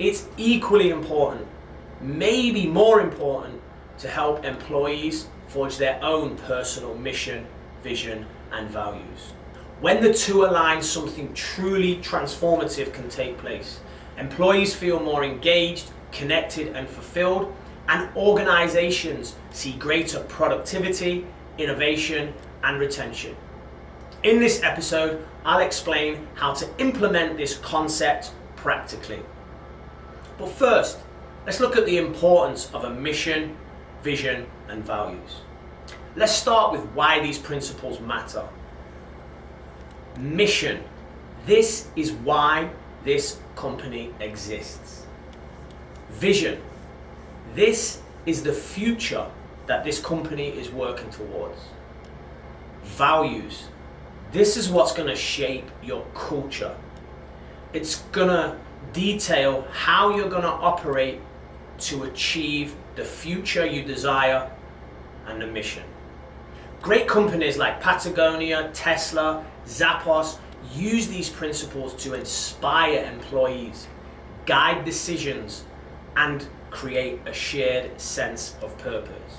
it's equally important, maybe more important, to help employees forge their own personal mission, vision, and values. When the two align, something truly transformative can take place. Employees feel more engaged, connected, and fulfilled, and organizations see greater productivity, innovation, and retention. In this episode, I'll explain how to implement this concept practically. But first, let's look at the importance of a mission, vision, and values. Let's start with why these principles matter. Mission. This is why this company exists. Vision. This is the future that this company is working towards. Values. This is what's going to shape your culture. It's going to detail how you're going to operate to achieve the future you desire and the mission. Great companies like Patagonia, Tesla, Zappos use these principles to inspire employees, guide decisions, and create a shared sense of purpose.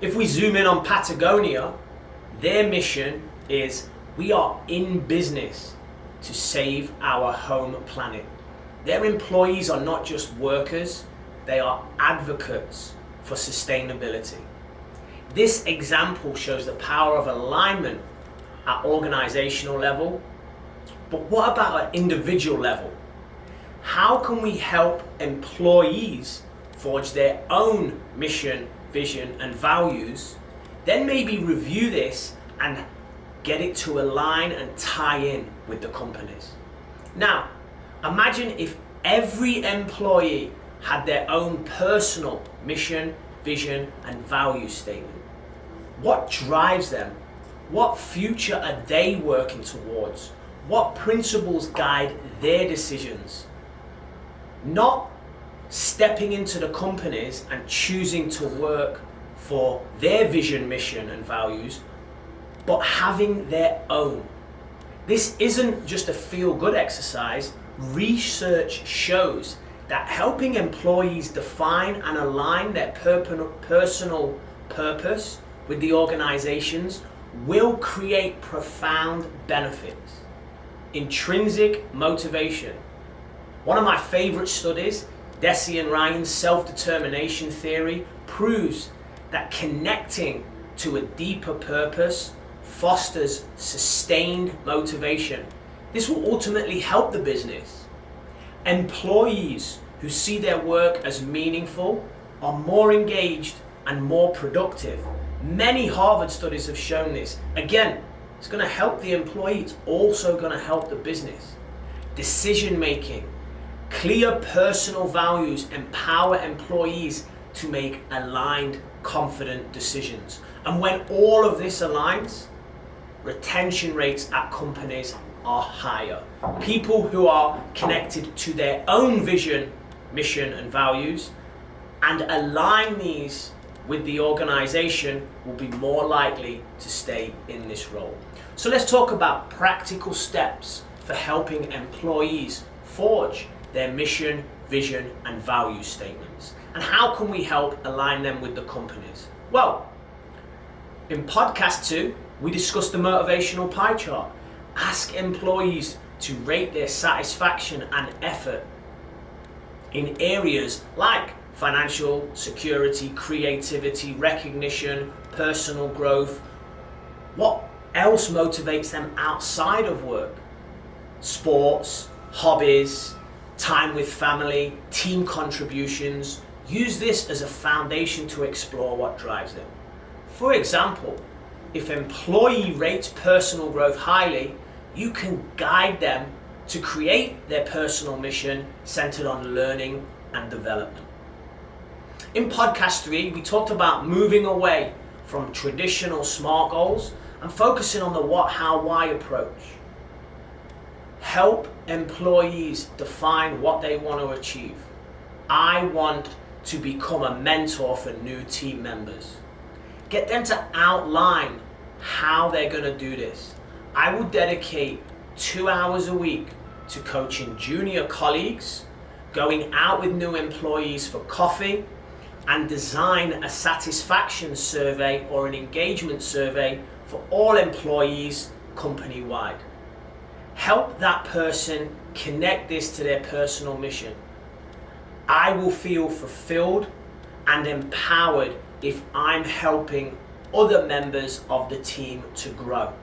If we zoom in on Patagonia, their mission is we are in business to save our home planet. Their employees are not just workers, they are advocates for sustainability. This example shows the power of alignment at organizational level, but what about at individual level? How can we help employees forge their own mission, vision, and values, then maybe review this and get it to align and tie in with the companies? Now, imagine if every employee had their own personal mission, vision, and value statement. What drives them? What future are they working towards? What principles guide their decisions? Not stepping into the companies and choosing to work for their vision, mission, and values, but having their own. This isn't just a feel-good exercise. Research shows that helping employees define and align their personal purpose with the organizations will create profound benefits. Intrinsic motivation. One of my favorite studies, Deci and Ryan's self-determination theory, proves that connecting to a deeper purpose fosters sustained motivation. This will ultimately help the business. Employees who see their work as meaningful are more engaged and more productive. Many Harvard studies have shown this. Again, it's going to help the employee, it's also going to help the business. Decision making. Clear personal values empower employees to make aligned, confident decisions. And when all of this aligns, retention rates at companies are higher. People who are connected to their own vision, mission, and values and align these with the organization will be more likely to stay in this role. So let's talk about practical steps for helping employees forge their mission, vision, and value statements. And how can we help align them with the companies? Well, in podcast 2, we discussed the motivational pie chart. Ask employees to rate their satisfaction and effort in areas like financial security, creativity, recognition, personal growth. What else motivates them outside of work? Sports, hobbies, time with family, team contributions. Use this as a foundation to explore what drives them. For example, if an employee rates personal growth highly, you can guide them to create their personal mission centered on learning and development. In podcast 3, we talked about moving away from traditional SMART goals and focusing on the what, how, why approach. Help employees define what they want to achieve. I want to become a mentor for new team members. Get them to outline how they're going to do this. I will dedicate 2 hours a week to coaching junior colleagues going out with new employees for coffee, and design a satisfaction survey or an engagement survey for all employees company-wide. Help that person connect this to their personal mission. I will feel fulfilled and empowered if I'm helping other members of the team to grow.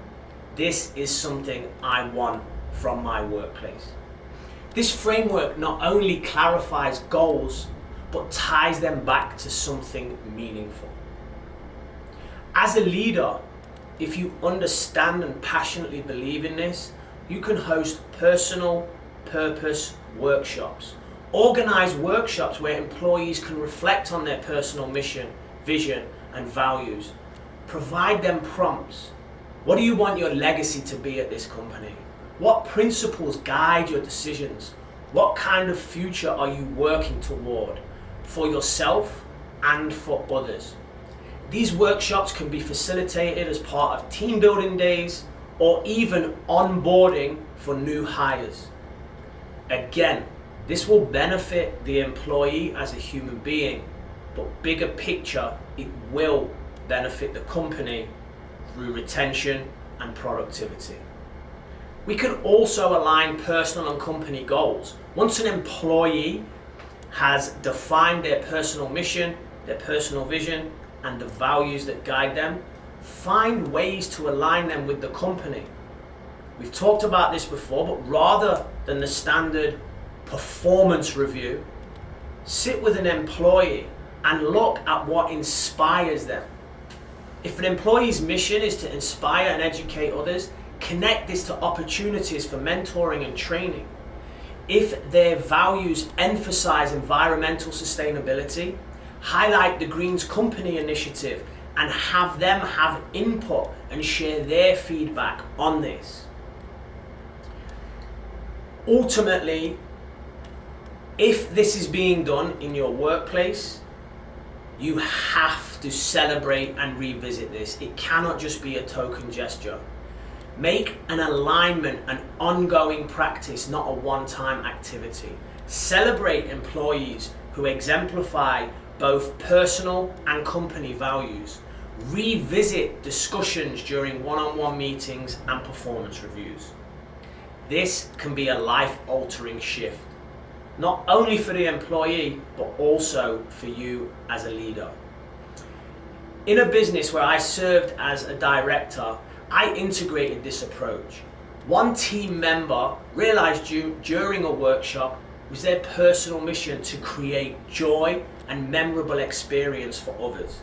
This is something I want from my workplace. This framework not only clarifies goals, but ties them back to something meaningful. As a leader, if you understand and passionately believe in this, you can host personal purpose workshops. Organize workshops where employees can reflect on their personal mission, vision, and values. Provide them prompts. What do you want your legacy to be at this company? What principles guide your decisions? What kind of future are you working toward for yourself and for others? These workshops can be facilitated as part of team building days or even onboarding for new hires. Again, this will benefit the employee as a human being, but bigger picture, it will benefit the company through retention and productivity. We can also align personal and company goals. Once an employee has defined their personal mission, their personal vision, and the values that guide them, find ways to align them with the company. We've talked about this before, but rather than the standard performance review, sit with an employee and look at what inspires them. If an employee's mission is to inspire and educate others, connect this to opportunities for mentoring and training. If their values emphasize environmental sustainability, highlight the Greens Company initiative and have them have input and share their feedback on this. Ultimately, if this is being done in your workplace, you have to celebrate and revisit this. It cannot just be a token gesture. Make an alignment an ongoing practice, not a one-time activity. Celebrate employees who exemplify both personal and company values. Revisit discussions during one-on-one meetings and performance reviews. This can be a life-altering shift, not only for the employee, but also for you as a leader. In a business where I served as a director, I integrated this approach. One team member realized during a workshop was their personal mission to create joy and memorable experience for others.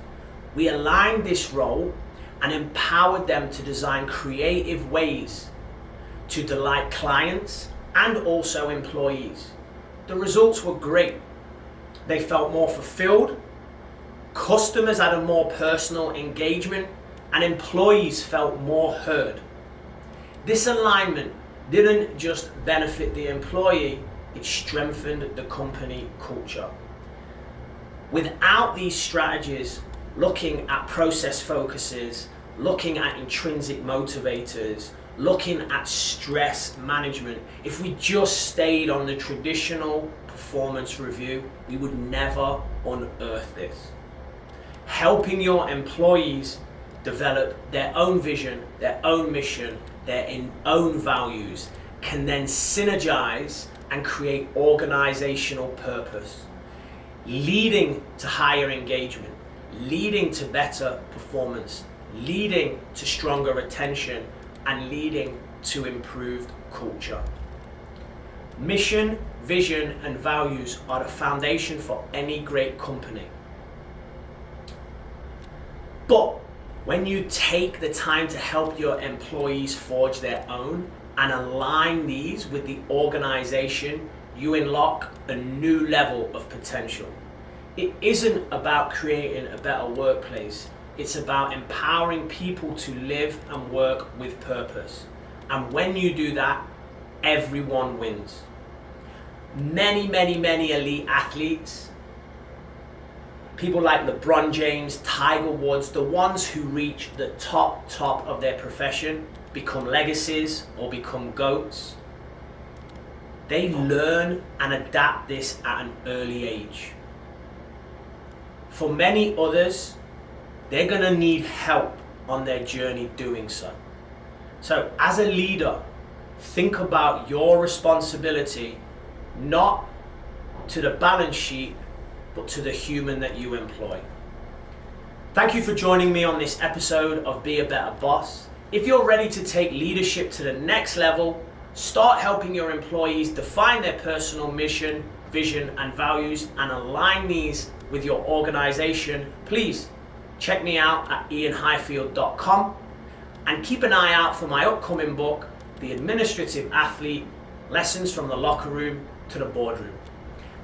We aligned this role and empowered them to design creative ways to delight clients and also employees. The results were great. They felt more fulfilled, customers had a more personal engagement, and employees felt more heard. This alignment didn't just benefit the employee, it strengthened the company culture. Without these strategies, looking at process focuses, looking at intrinsic motivators, looking at stress management, if we just stayed on the traditional performance review, we would never unearth this. Helping your employees develop their own vision, their own mission, their own values can then synergize and create organizational purpose, leading to higher engagement, leading to better performance, leading to stronger retention, and leading to improved culture. Mission, vision, and values are the foundation for any great company. But when you take the time to help your employees forge their own and align these with the organization, you unlock a new level of potential. It isn't about creating a better workplace. It's about empowering people to live and work with purpose. And when you do that, everyone wins. Many elite athletes, people like LeBron James, Tiger Woods, the ones who reach the top of their profession, become legacies or become GOATs. they learn and adapt this at an early age. For many others, they're going to need help on their journey doing so. So as a leader, think about your responsibility not to the balance sheet, but to the human that you employ. Thank you for joining me on this episode of Be a Better Boss. If you're ready to take leadership to the next level, start helping your employees define their personal mission, vision, and values, and align these with your organization, please check me out at ianhighfield.com and keep an eye out for my upcoming book, The Administrative Athlete: Lessons from the Locker Room to the Boardroom.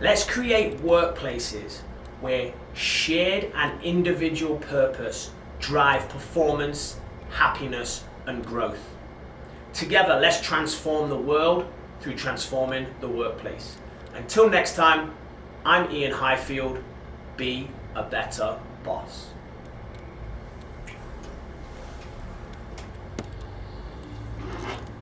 Let's create workplaces where shared and individual purpose drive performance, happiness, and growth. Together, let's transform the world through transforming the workplace. Until next time, I'm Ian Highfield. Be a better boss.